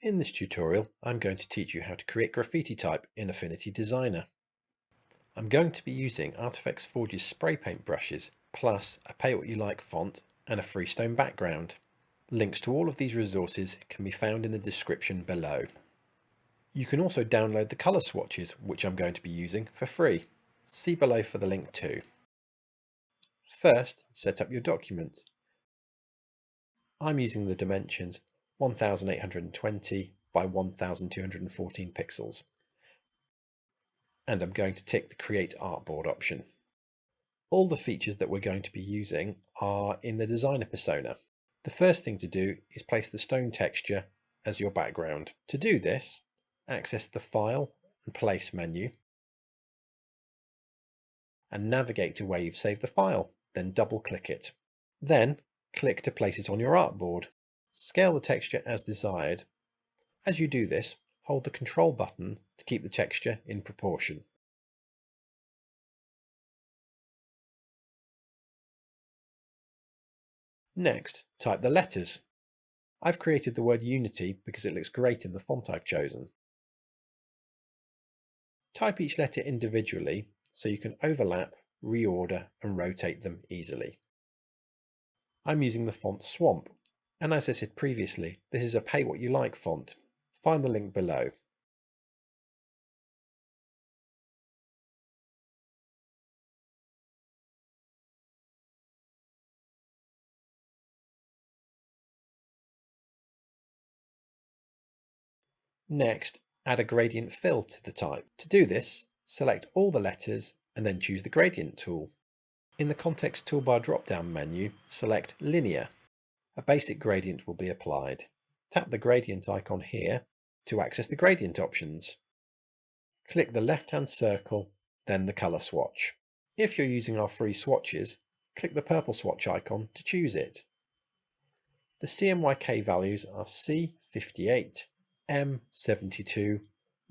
In this tutorial, I'm going to teach you how to create graffiti type in Affinity Designer. I'm going to be using Artifex Forge's spray paint brushes, plus a pay what you like font and a freestone background. Links to all of these resources can be found in the description below. You can also download the colour swatches, which I'm going to be using for free. See below for the link too. First, set up your document. I'm using the dimensions 1820 by 1214 pixels. And I'm going to tick the Create Artboard option. All the features that we're going to be using are in the designer persona. The first thing to do is place the stone texture as your background. To do this, access the File and Place menu and navigate to where you've saved the file, then double click it. Then click to place it on your artboard. Scale the texture as desired. As you do this, hold the Control button to keep the texture in proportion. Next, type the letters. I've created the word Unity because it looks great in the font I've chosen. Type each letter individually so you can overlap, reorder and rotate them easily. I'm using the font Swamp, and as I said previously, this is a pay what you like font. Find the link below. Next, add a gradient fill to the type. To do this, select all the letters and then choose the gradient tool. In the context toolbar drop-down menu, select Linear. A basic gradient will be applied. Tap the gradient icon here to access the gradient options. Click the left-hand circle, then the colour swatch. If you're using our free swatches, click the purple swatch icon to choose it. The CMYK values are C58, M72,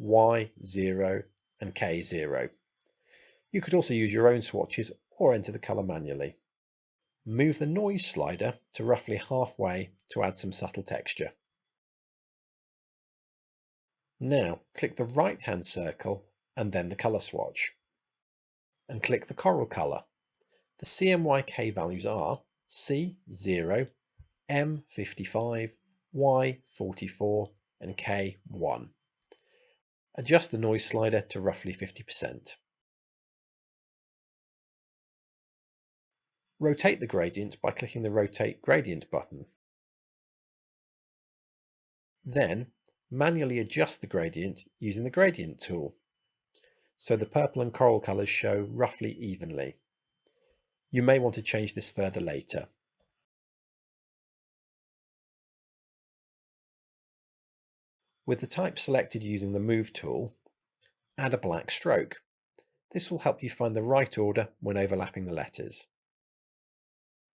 Y0 and K0. You could also use your own swatches or enter the colour manually. Move the noise slider to roughly halfway to add some subtle texture. Now click the right hand circle and then the colour swatch. And click the coral colour. The CMYK values are C0, M55, Y44 and K1. Adjust the noise slider to roughly 50%. Rotate the gradient by clicking the Rotate Gradient button. Then manually adjust the gradient using the Gradient tool, so the purple and coral colours show roughly evenly. You may want to change this further later. With the type selected using the Move tool, add a black stroke. This will help you find the right order when overlapping the letters.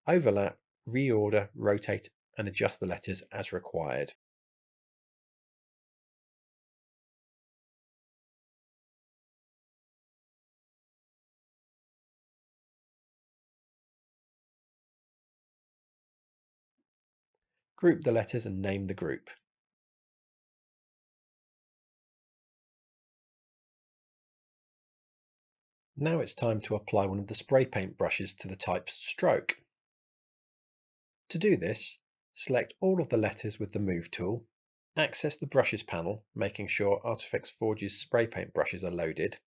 Overlap, reorder, rotate and adjust the letters as required. Group the letters and name the group. Now it's time to apply one of the spray paint brushes to the type's stroke. To do this, select all of the letters with the Move tool, access the Brushes panel, making sure Artifex Forge's spray paint brushes are loaded,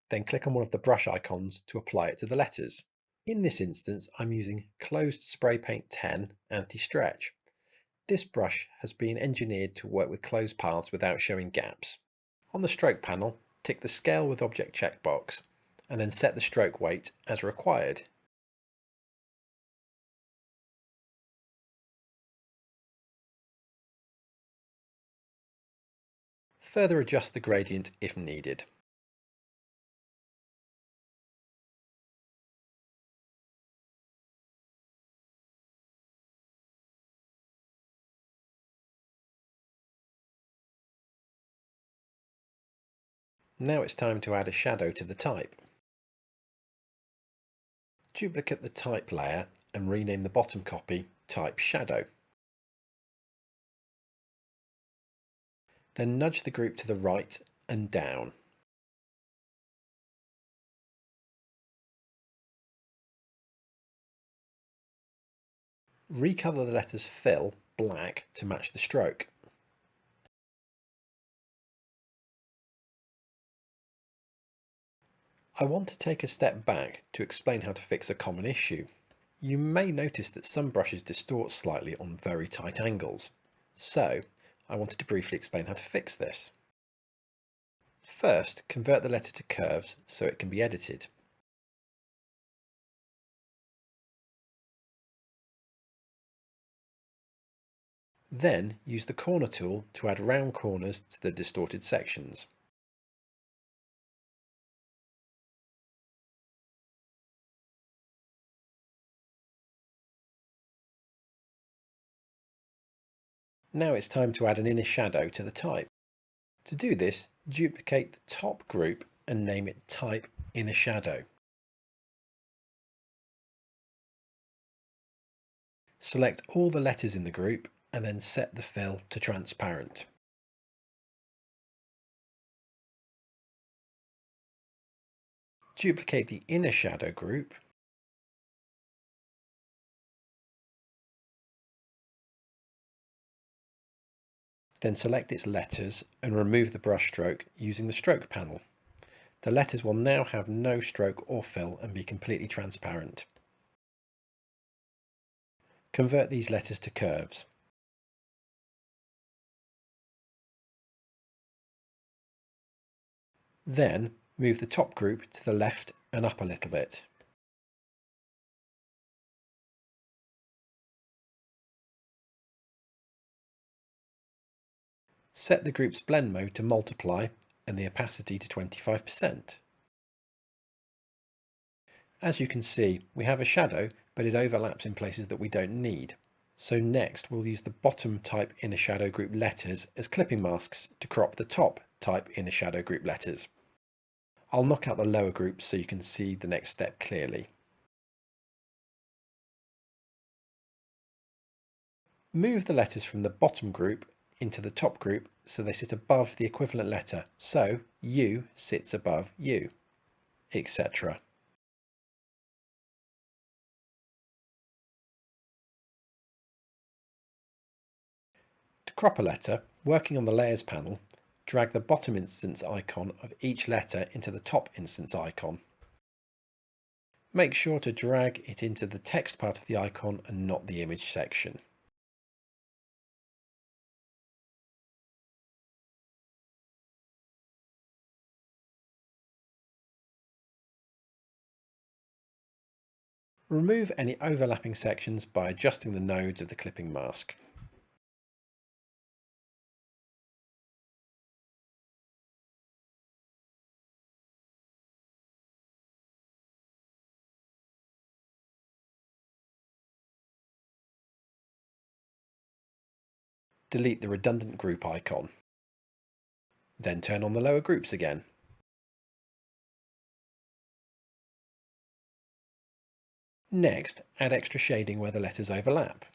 then click on one of the brush icons to apply it to the letters. In this instance, I'm using Closed Spray Paint 10 Anti-Stretch. This brush has been engineered to work with closed paths without showing gaps. On the stroke panel, tick the Scale with Object checkbox, and then set the stroke weight as required. Further adjust the gradient if needed. Now it's time to add a shadow to the type. Duplicate the type layer and rename the bottom copy Type Shadow. Then nudge the group to the right and down. Recolour the letters fill black to match the stroke. I want to take a step back to explain how to fix a common issue. You may notice that some brushes distort slightly on very tight angles, so I wanted to briefly explain how to fix this. First, convert the letter to curves so it can be edited. Then use the corner tool to add round corners to the distorted sections. Now it's time to add an inner shadow to the type. To do this, duplicate the top group and name it Type Inner Shadow. Select all the letters in the group and then set the fill to transparent. Duplicate the inner shadow group then select its letters and remove the brush stroke using the stroke panel. The letters will now have no stroke or fill and be completely transparent. Convert these letters to curves. Then move the top group to the left and up a little bit. Set the group's blend mode to multiply and the opacity to 25%. As you can see, we have a shadow, but it overlaps in places that we don't need. So next we'll use the bottom type inner shadow group letters as clipping masks to crop the top type inner shadow group letters. I'll knock out the lower groups so you can see the next step clearly. Move the letters from the bottom group into the top group so they sit above the equivalent letter, so U sits above U, etc. To crop a letter, working on the Layers panel, drag the bottom instance icon of each letter into the top instance icon. Make sure to drag it into the text part of the icon and not the image section. Remove any overlapping sections by adjusting the nodes of the clipping mask. Delete the redundant group icon. Then turn on the lower groups again. Next, add extra shading where the letters overlap.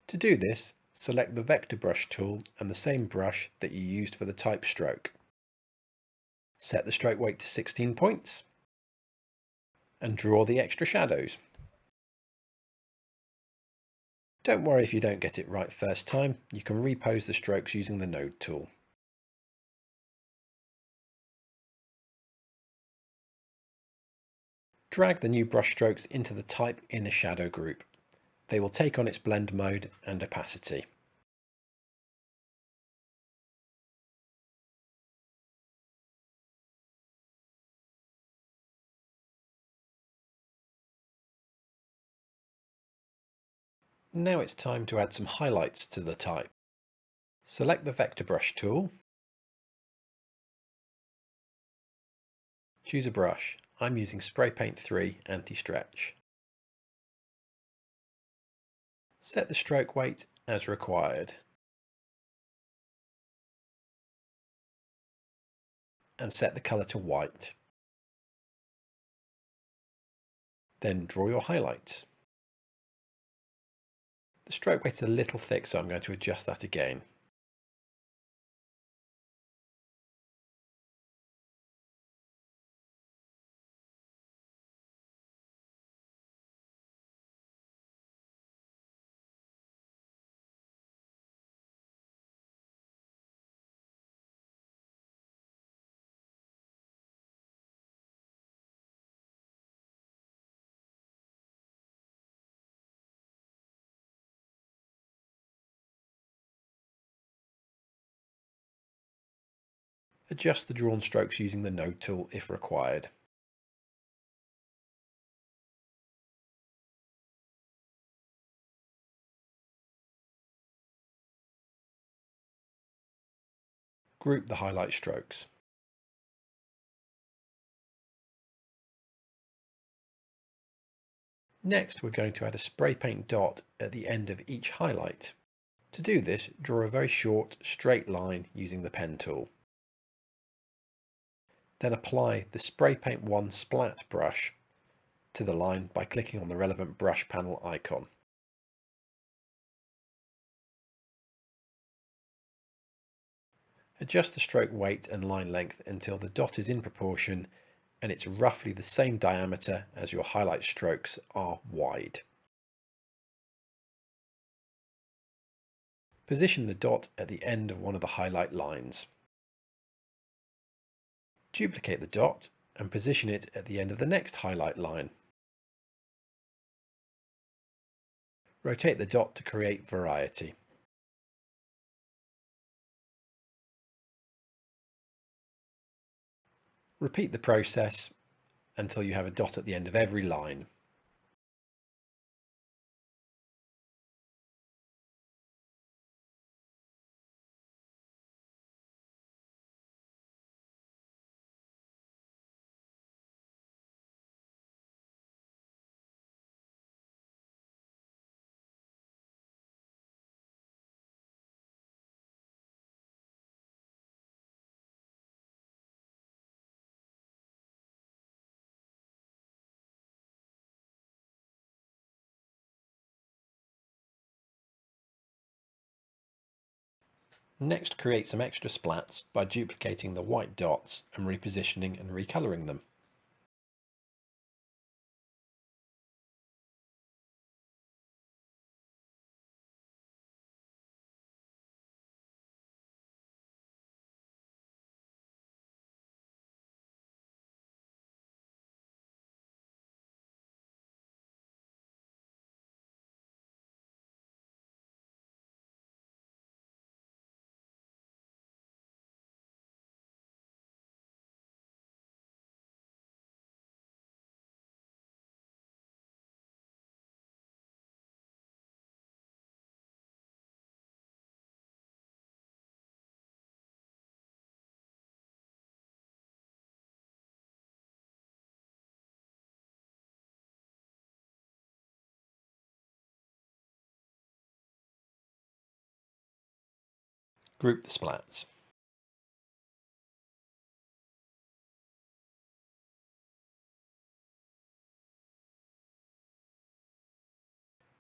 To do this, select the vector brush tool and the same brush that you used for the type stroke. Set the stroke weight to 16 points and draw the extra shadows. Don't worry if you don't get it right first time, you can repose the strokes using the node tool. Drag the new brush strokes into the type inner shadow group. They will take on its blend mode and opacity. Now it's time to add some highlights to the type. Select the vector brush tool. Choose a brush. I'm using Spray Paint 3 Anti-Stretch. Set the stroke weight as required. And set the colour to white. Then draw your highlights. The stroke weight's a little thick, so I'm going to adjust that again. Adjust the drawn strokes using the node tool if required. Group the highlight strokes. Next, we're going to add a spray paint dot at the end of each highlight. To do this, draw a very short, straight line using the pen tool. Then apply the Spray Paint 1 Splat brush to the line by clicking on the relevant brush panel icon. Adjust the stroke weight and line length until the dot is in proportion and it's roughly the same diameter as your highlight strokes are wide. Position the dot at the end of one of the highlight lines. Duplicate the dot and position it at the end of the next highlight line. Rotate the dot to create variety. Repeat the process until you have a dot at the end of every line. Next, create some extra splats by duplicating the white dots and repositioning and recolouring them. Group the splats.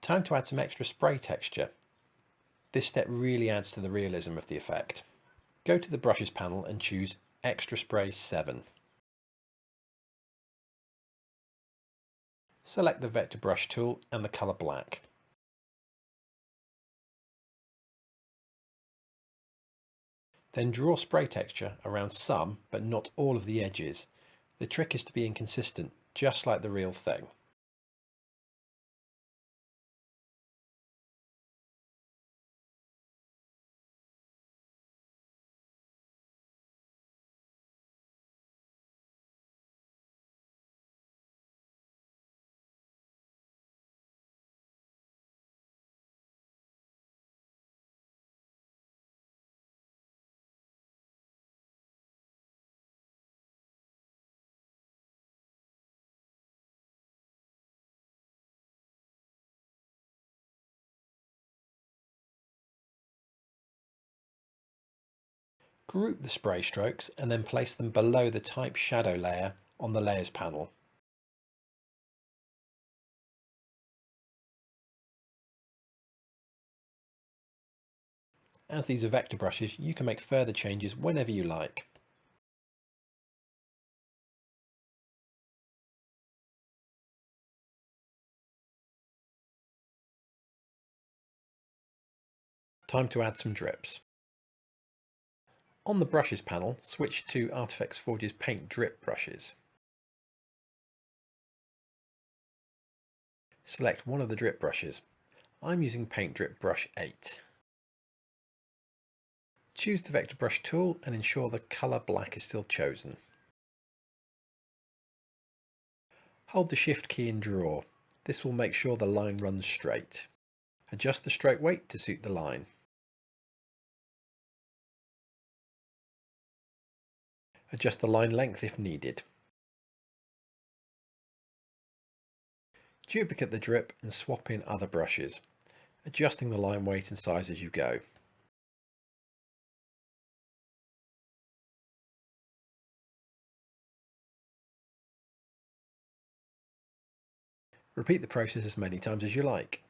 Time to add some extra spray texture. This step really adds to the realism of the effect. Go to the Brushes panel and choose Extra Spray 7. Select the Vector Brush tool and the colour black. Then draw spray texture around some, but not all of the edges. The trick is to be inconsistent, just like the real thing. Group the spray strokes and then place them below the type shadow layer on the Layers panel. As these are vector brushes, you can make further changes whenever you like. Time to add some drips. On the brushes panel, switch to Artifex Forge's paint drip brushes. Select one of the drip brushes. I'm using paint drip brush 8. Choose the vector brush tool and ensure the colour black is still chosen. Hold the shift key and draw. This will make sure the line runs straight. Adjust the stroke weight to suit the line. Adjust the line length if needed. Duplicate the drip and swap in other brushes, adjusting the line weight and size as you go. Repeat the process as many times as you like.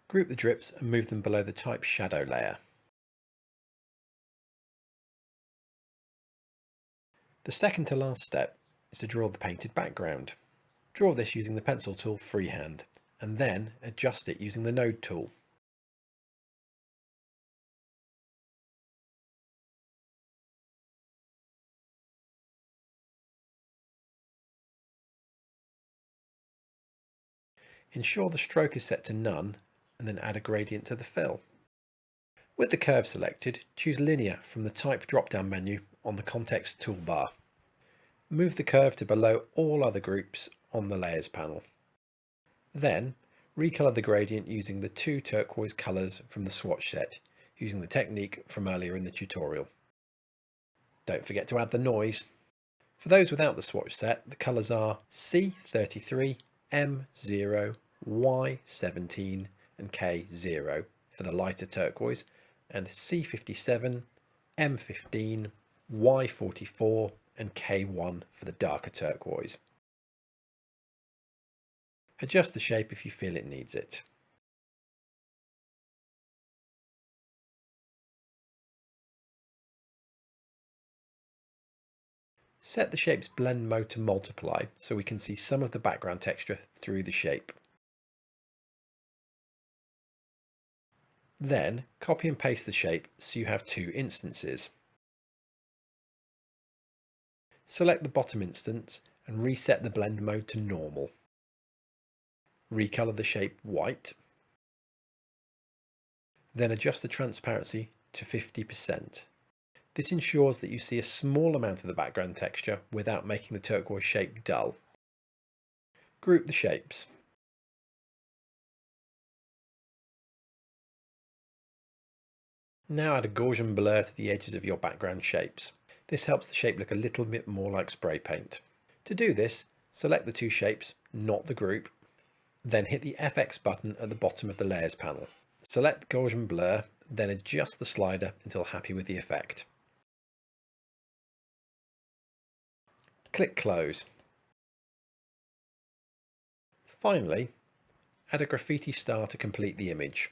Group the drips and move them below the type shadow layer. The second to last step is to draw the painted background. Draw this using the pencil tool freehand, and then adjust it using the node tool. Ensure the stroke is set to none, and then add a gradient to the fill. With the curve selected, choose Linear from the Type drop-down menu on the Context toolbar. Move the curve to below all other groups on the Layers panel. Then, recolour the gradient using the 2 turquoise colours from the swatch set, using the technique from earlier in the tutorial. Don't forget to add the noise. For those without the swatch set, the colours are C33, M0, Y17 and K0 for the lighter turquoise, and C57, M15, Y44 and K1 for the darker turquoise. Adjust the shape if you feel it needs it. Set the shape's blend mode to multiply so we can see some of the background texture through the shape. Then copy and paste the shape so you have 2 instances. Select the bottom instance and reset the blend mode to normal. Recolor the shape white. Then adjust the transparency to 50%. This ensures that you see a small amount of the background texture without making the turquoise shape dull. Group the shapes. Now add a Gaussian blur to the edges of your background shapes. This helps the shape look a little bit more like spray paint. To do this, select the 2 shapes, not the group, then hit the FX button at the bottom of the Layers panel. Select Gaussian blur, then adjust the slider until happy with the effect. Click Close. Finally, add a graffiti star to complete the image.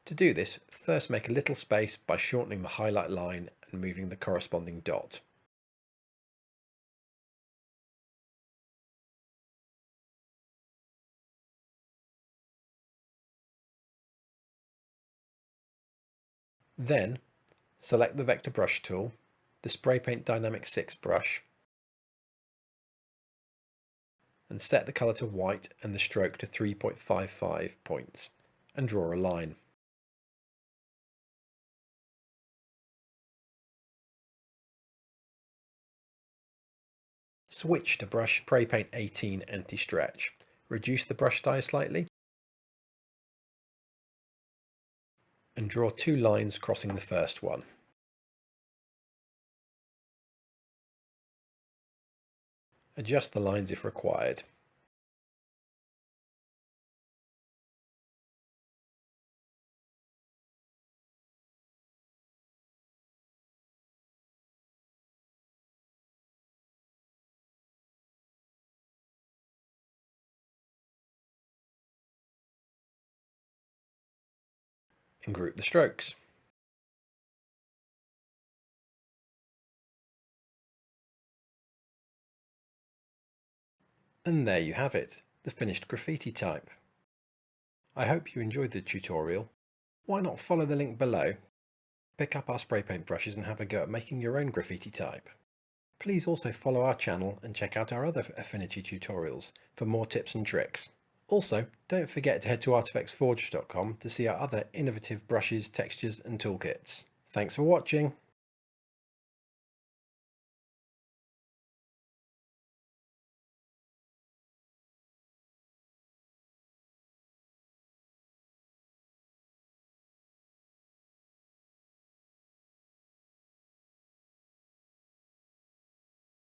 To do this, first make a little space by shortening the highlight line and moving the corresponding dot. Then, select the Vector Brush tool, the Spray Paint Dynamic 6 brush, and set the colour to white and the stroke to 3.55 points, and draw a line. Switch to brush Spray Paint 18 Anti-Stretch. Reduce the brush size slightly and draw 2 lines crossing the first one. Adjust the lines if required. And group the strokes. And there you have it, the finished graffiti type. I hope you enjoyed the tutorial. Why not follow the link below, pick up our spray paint brushes and have a go at making your own graffiti type. Please also follow our channel and check out our other Affinity tutorials for more tips and tricks. Also, don't forget to head to artifexforge.com to see our other innovative brushes, textures and toolkits. Thanks for watching!